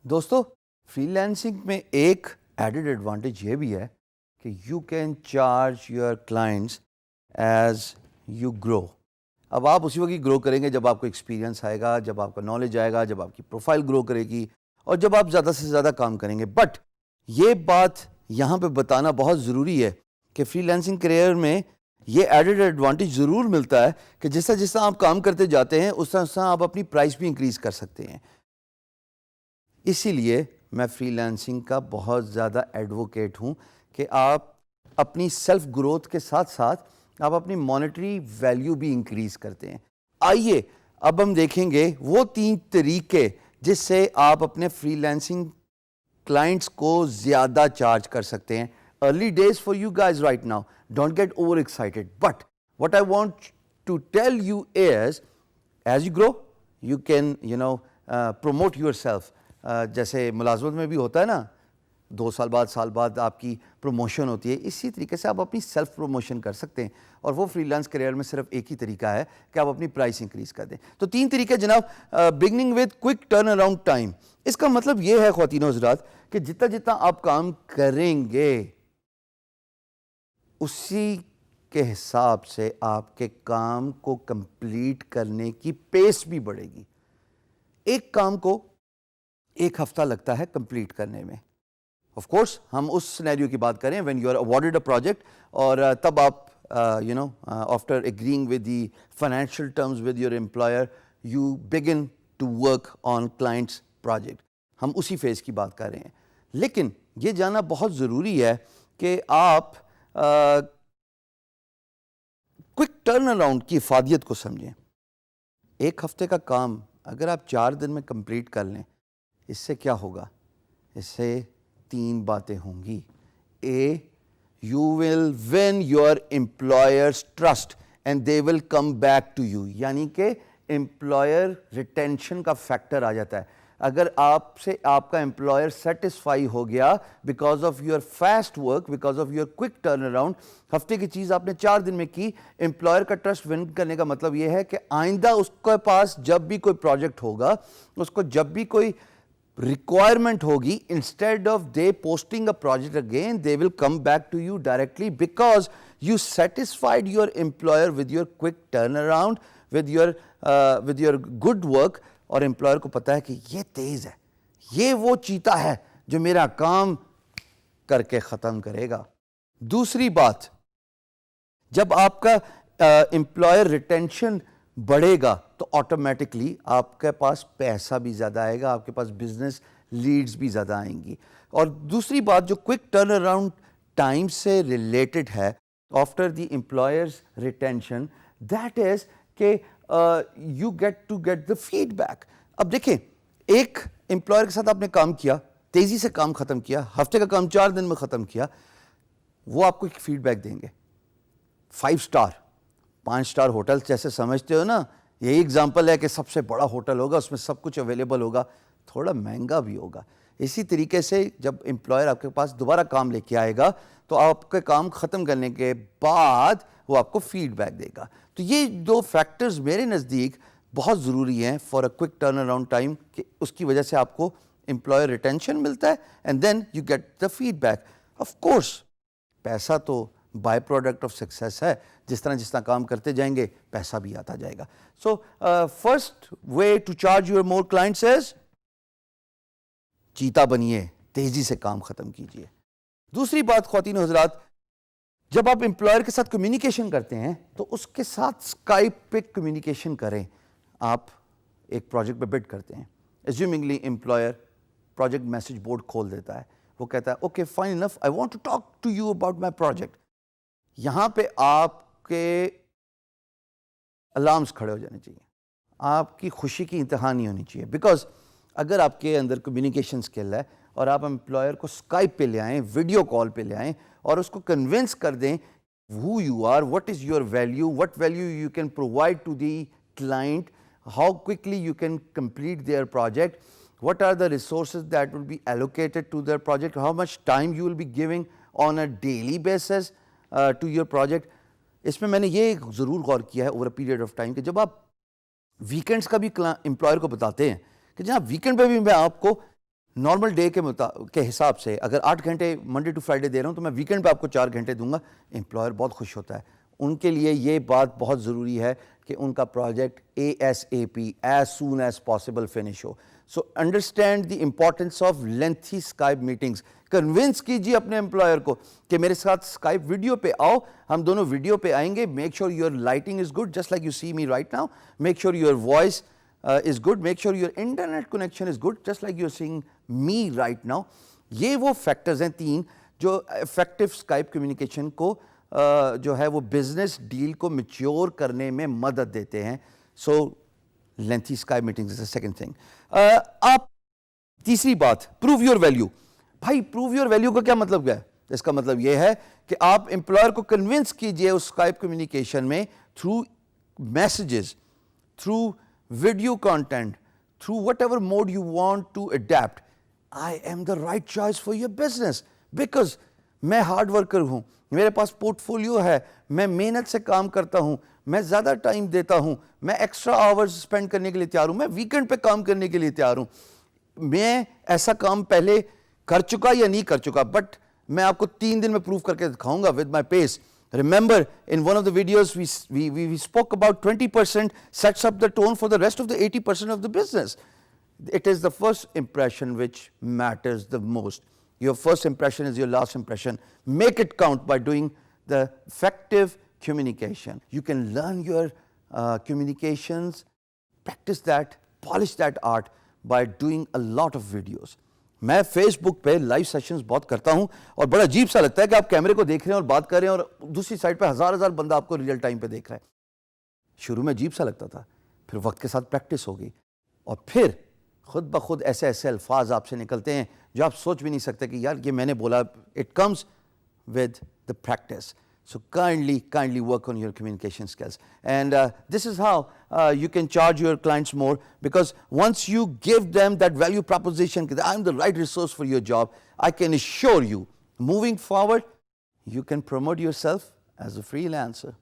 دوستو free lancing میں ایک ایڈڈ ایڈوانٹیج یہ بھی ہے کہ you can charge your clients as you grow. اب آپ اسی وقت گرو کریں گے جب آپ کو ایکسپیرینس آئے گا، جب آپ کا نالج آئے گا، جب آپ کی پروفائل گرو کرے گی اور جب آپ زیادہ سے زیادہ کام کریں گے. بٹ یہ بات یہاں پہ بتانا بہت ضروری ہے کہ فری لینسنگ کریئر میں یہ ایڈڈ ایڈوانٹیج ضرور ملتا ہے کہ جس طرح آپ کام کرتے جاتے ہیں اس طرح آپ اپنی پرائس بھی انکریز کر سکتے ہیں. اسی لیے میں فری لینسنگ کا بہت زیادہ ایڈوکیٹ ہوں کہ آپ اپنی سیلف گروتھ کے ساتھ ساتھ آپ اپنی مانیٹری ویلیو بھی انکریز کرتے ہیں. آئیے اب ہم دیکھیں گے وہ 3 طریقے جس سے آپ اپنے فری لینسنگ کلائنٹس کو زیادہ چارج کر سکتے ہیں. Early days for you guys right now, don't get over excited, but what I want to tell you is as you grow you can promote yourself. جیسے ملازمت میں بھی ہوتا ہے نا, 2 سال بعد سال بعد آپ کی پروموشن ہوتی ہے, اسی طریقے سے آپ اپنی سیلف پروموشن کر سکتے ہیں. اور وہ فری لانس کریئر میں صرف ایک ہی طریقہ ہے کہ آپ اپنی پرائس انکریز کر دیں. تو 3 طریقے جناب. Beginning with quick turnaround time. اس کا مطلب یہ ہے خواتین و حضرات کہ جتنا آپ کام کریں گے اسی کے حساب سے آپ کے کام کو کمپلیٹ کرنے کی پیس بھی بڑھے گی. ایک کام کو 1 ہفتہ لگتا ہے کمپلیٹ کرنے میں. آف کورس ہم اس سینیریو کی بات کریں when you are awarded a project اور تب آپ after agreeing with the financial terms with your employer you begin to work on client's project. ہم اسی فیز کی بات کر رہے ہیں. لیکن یہ جاننا بہت ضروری ہے کہ آپ کوئک ٹرن اراؤنڈ کی افادیت کو سمجھیں. 1 ہفتے کا کام اگر آپ 4 دن میں کمپلیٹ کر لیں, اس سے کیا ہوگا؟ اس سے 3 باتیں ہوں گی. A, you will win your employers trust and they will come back to you. یعنی کہ امپلائر ریٹینشن کا فیکٹر آ جاتا ہے. اگر آپ سے آپ کا امپلائر سیٹسفائی ہو گیا because of your fast work, because of your quick turn around, ہفتے کی چیز آپ نے 4 دن میں کی, امپلائر کا ٹرسٹ ون کرنے کا مطلب یہ ہے کہ آئندہ اس کے پاس جب بھی کوئی پروجیکٹ ہوگا, اس کو جب بھی کوئی ریکوائرمنٹ ہوگی, instead of they posting a project again they will come back to you directly because you satisfied your employer with your quick turnaround, with your good work. اور امپلائر کو پتا ہے کہ یہ تیز ہے, یہ وہ چیتا ہے جو میرا کام کر کے ختم کرے گا. دوسری بات, جب آپ کا امپلائر ریٹینشن بڑھے گا تو آٹومیٹکلی آپ کے پاس پیسہ بھی زیادہ آئے گا, آپ کے پاس بزنس لیڈز بھی زیادہ آئیں گی. اور دوسری بات جو کوئک ٹرن اراؤنڈ ٹائم سے ریلیٹڈ ہے after the employers retention, that is کہ you get to get the feedback. اب دیکھیں, ایک امپلائر کے ساتھ آپ نے کام کیا, تیزی سے کام ختم کیا, ہفتے کا کام 4 دن میں ختم کیا, وہ آپ کو ایک فیڈ بیک دیں گے. 5 اسٹار 5 اسٹار ہوٹل جیسے سمجھتے ہو نا, یہی اگزامپل ہے کہ سب سے بڑا ہوٹل ہوگا, اس میں سب کچھ اویلیبل ہوگا, تھوڑا مہنگا بھی ہوگا. اسی طریقے سے جب امپلائر آپ کے پاس دوبارہ کام لے کے آئے گا تو آپ کے کام ختم کرنے کے بعد وہ آپ کو فیڈ بیک دے گا. تو یہ 2 فیکٹرز میرے نزدیک بہت ضروری ہیں for a quick turnaround time, کہ اس کی وجہ سے آپ کو امپلائر ریٹینشن ملتا ہے and then you get the feedback. Of course پیسہ تو بائی پروڈکٹ آف سکسیس ہے, جس طرح کام کرتے جائیں گے پیسہ بھی آتا جائے گا. So first way to charge your more clients is چیتا بنیے, تیزی سے کام ختم کیجیے. دوسری بات خواتین و حضرات, جب آپ امپلائر کے ساتھ کمیونیکیشن کرتے ہیں تو اس کے ساتھ اسکائپ پہ کمیونیکیشن کریں. آپ ایک پروجیکٹ پہ بڈ کرتے ہیں, assumingly employer project message board کھول دیتا ہے, وہ کہتا ہے okay fine enough I want to talk to you about my project. یہاں پہ آپ کے الارمز کھڑے ہو جانے چاہیے, آپ کی خوشی کی انتہا نہیں ہونی چاہیے. بیکاز اگر آپ کے اندر کمیونیکیشن اسکل ہے اور آپ امپلائر کو اسکائپ پہ لے آئیں, ویڈیو کال پہ لے آئیں اور اس کو کنونس کر دیں who you are, what is your value, what value you can provide to the client, how quickly you can complete their project, what are the resources that will be allocated to their project, how much time you will be giving on a daily basis to your project. اس میں نے یہ ضرور غور کیا ہے over a period of time کہ جب آپ ویکینڈس کا بھی امپلائر کو بتاتے ہیں کہ جناب ویکینڈ پہ بھی میں آپ کو نارمل ڈے کے حساب سے اگر 8 گھنٹے منڈے ٹو فرائیڈے دے رہا ہوں تو میں ویکینڈ پہ آپ کو 4 گھنٹے دوں گا. امپلائر بہت خوش ہوتا ہے. ان کے لیے یہ بات بہت ضروری ہے کہ ان کا project ASAP as soon as possible finish ہو. So understand the importance of lengthy Skype meetings. Convince کیجیے اپنے امپلائر کو کہ میرے ساتھ اسکائپ ویڈیو پہ آؤ, ہم دونوں ویڈیو پہ آئیں گے. Make sure your lighting is good just like you see me right now. Make sure your voice is good. Make sure your internet connection is good just like you're seeing me right now. یہ وہ factors ہیں 3 جو effective Skype communication کو جو ہے وہ business deal کو mature کرنے میں مدد دیتے ہیں. So lengthy Skype meetings is a second thing. آپ تیسری بات, پروو یور ویلیو. بھائی پروو یور ویلیو کا کیا مطلب کیا ہے؟ اس کا مطلب یہ ہے کہ آپ امپلائر کو کنونس کیجئے اس اسکائپ کمیونیکیشن میں through messages, through video content, through whatever mode you want to adapt. I am the right choice for your business because میں ہارڈ ورکر ہوں, میرے پاس پورٹ فولیو ہے, میں محنت سے کام کرتا ہوں, میں زیادہ ٹائم دیتا ہوں, میں ایکسٹرا آورز اسپینڈ کرنے کے لیے تیار ہوں, میں ویکینڈ پہ کام کرنے کے لیے تیار ہوں. میں ایسا کام پہلے کر چکا یا نہیں کر چکا, بٹ میں آپ کو 3 دن میں پروف کر کے دکھاؤں گا with my pace. Remember, in one of the videos, we spoke about 20% sets up the tone for the rest of the 80% of the business. It is the first impression which matters the most. Your first impression is your last impression. Make it count by doing the effective communication. You can learn your communications, practice that, polish that art by doing a lot of videos. میں face بک پہ live sessions بہت کرتا ہوں اور بڑا عجیب سا لگتا ہے کہ آپ کیمرے کو دیکھ رہے ہیں اور بات کر رہے ہیں اور دوسری سائڈ پہ ہزار بندہ آپ کو ریئل ٹائم پہ دیکھ رہا ہے. شروع میں عجیب سا لگتا تھا, پھر وقت کے ساتھ پریکٹس ہو گئی اور پھر خود بخود ایسے ایسے الفاظ آپ سے نکلتے ہیں جو آپ سوچ بھی نہیں سکتے کہ یار یہ میں نے بولا. It comes with the practice. So kindly work on your communication skills. And this is how you can charge your clients more, because once you give them that value proposition, that I'm the right resource for your job, I can assure you, moving forward, you can promote yourself as a freelancer.